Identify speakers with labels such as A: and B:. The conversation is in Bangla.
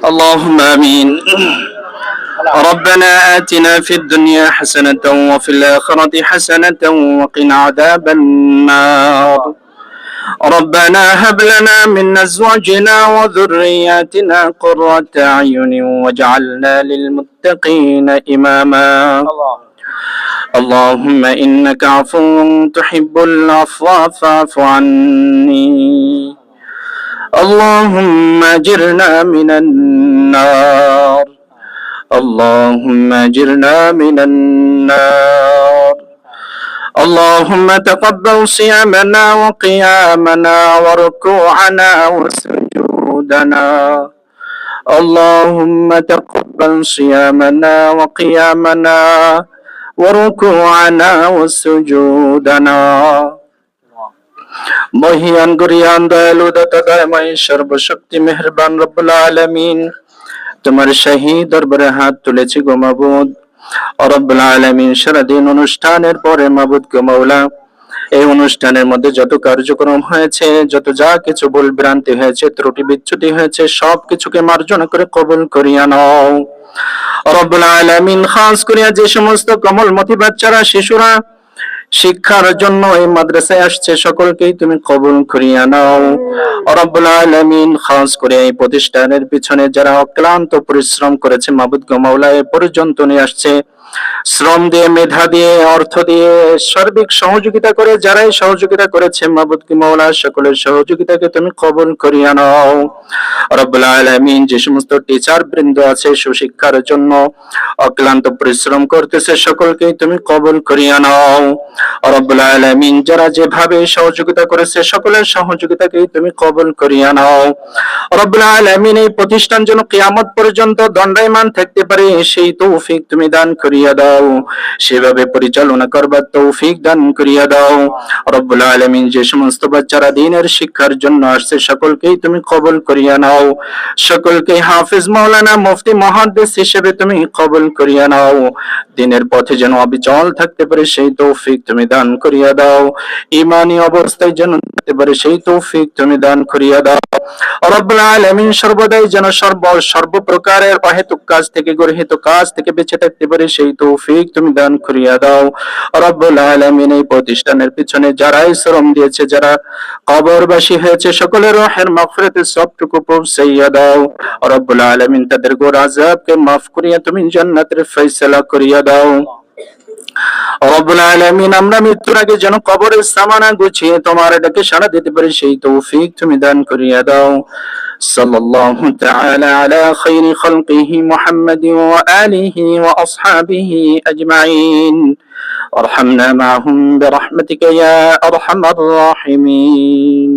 A: اللهم آمين. ربنا آتنا في الدنيا حسنة وفي الآخرة حسنة وقنا عذاب النار. ربنا هب لنا من أزواجنا وذرياتنا قرة أعين واجعلنا للمتقين إماما. اللهم إنك عفو تحب العفو فاعف عني. اللهم أجرنا من النار. اللهم أجرنا من النار. اللهم تقبل صيامنا وقيامنا وركوعنا وسجودنا. اللهم تقبل صيامنا وقيامنا وركوعنا وسجودنا. মহিয়ান গরিয়ান দয়ালু দাতা দয়াময় সর্বশক্তি মেহেরবান রব্বুল আলামিন, তোমার শাহী দরবারে হাত তুলেছি গো মাবুদ। রব্বুল আলামিন, সারাদিন অনুষ্ঠানের পরে মাবুদ গো মাওলা, এই অনুষ্ঠানের মধ্যে যত কার্যক্রম হয়েছে, যত যা কিছু ভুল ভ্রান্তি হয়েছে, ত্রুটি বিচ্যুতি হয়েছে, সব কিছুকে মার্জনা করে কবুল করিয়া নাও রব্বুল আলামিন। খাস করিয়া যে সমস্ত কোমলমতি বাচ্চারা, শিশুরা শিক্ষার জন্য এই মাদ্রাসায় আসছে, সকলকেই তুমি কবুল করিয়া নাও রব্বুল আলামিন। খাস করে এই প্রতিষ্ঠানের পিছনে যারা অক্লান্ত পরিশ্রম করেছে মাবুদ গো মাওলা, এ পর্যন্ত নিয়ে আসছে, শ্রম দিয়ে, মেধা দিয়ে, অর্থ দিয়ে, সার্বিক সহযোগিতা করে যারাই সহযোগিতা করেছে মাবুদ গো মাওলা, সকলের সহযোগিতাকে তুমি কবুল করিয়া নাও রব্বুল আলামিন। যে সমস্ত টিচার বৃন্দ আছে সুশিক্ষার জন্য অক্লান্ত পরিশ্রম করতেছে, সকলকেই তুমি কবুল করিয়া নাও রব্বুল আলামিন। যারা যেভাবে সহযোগিতা করেছে, সকলের সহযোগিতাকেই তুমি কবুল করিয়া নাও রব্বুল আলামিন। এই প্রতিষ্ঠান যেন কিয়ামত পর্যন্ত দণ্ডায়মান থাকতে পারে, সেই তৌফিক তুমি দান করিয়া দাও, সেভাবে পরিচালনা করবার তৌফিক দান করিয়া দাও রব্বুল আলামিন। যে সমস্ত বাচ্চারা দ্বীনের শিক্ষার জন্য আসছে, সকলকেই তুমি কবুল করিয়া নাও, সকলকে হাফেজ, মাওলানা, মুফতি, মুহাদ্দিস হিসেবে তুমি কবুল করিয়া নাও। দ্বীনের পথে যেন অবিচল থাকতে পারে, সেই তৌফিক তুমি দান করিয়া দাও। ঈমানি অবস্থায় যেন থাকতে পারে, সেই তৌফিক তুমি দান করিয়া দাও রব্বুল আলামিন। সর্বদাই যেন সর্বপ্রকারের অহেতুক কাজ থেকে, গর্হিত কাজ থেকে বেঁচে থাকতে পারে, সেই তৌফিক তুমি দান করিয়া দাও রব্বুল আলামিন। এই প্রতিষ্ঠানের পিছনে যারাই শ্রম দিয়েছে, যারা কবরবাসী হয়েছে, সকলের রহের মাগফিরাতের সবটুকু পৌঁছাইয়া দাও রব্বুল আলামিন। তাদের গোর আযাবকে মাফ করিয়া তুমি জান্নাতের ফয়সালা করিয়া দাও রব্বুল আলামিন। আমরা মৃত্যুর আগে যেন কবরের সামানা গুছিয়ে তোমার ডাকে সাড়া দিতে পারি, সেই তৌফিক তুমি দান করিয়া দাও। সাল্লাল্লাহু তাআলা আলা খায়রি খালকিহি মুহাম্মাদিন ওয়া আলিহি ওয়া আসহাবিহি আজমাইন। আরহামনা মা'হুম বিরহমাতিকা ইয়া আরহামার রাহিমিন।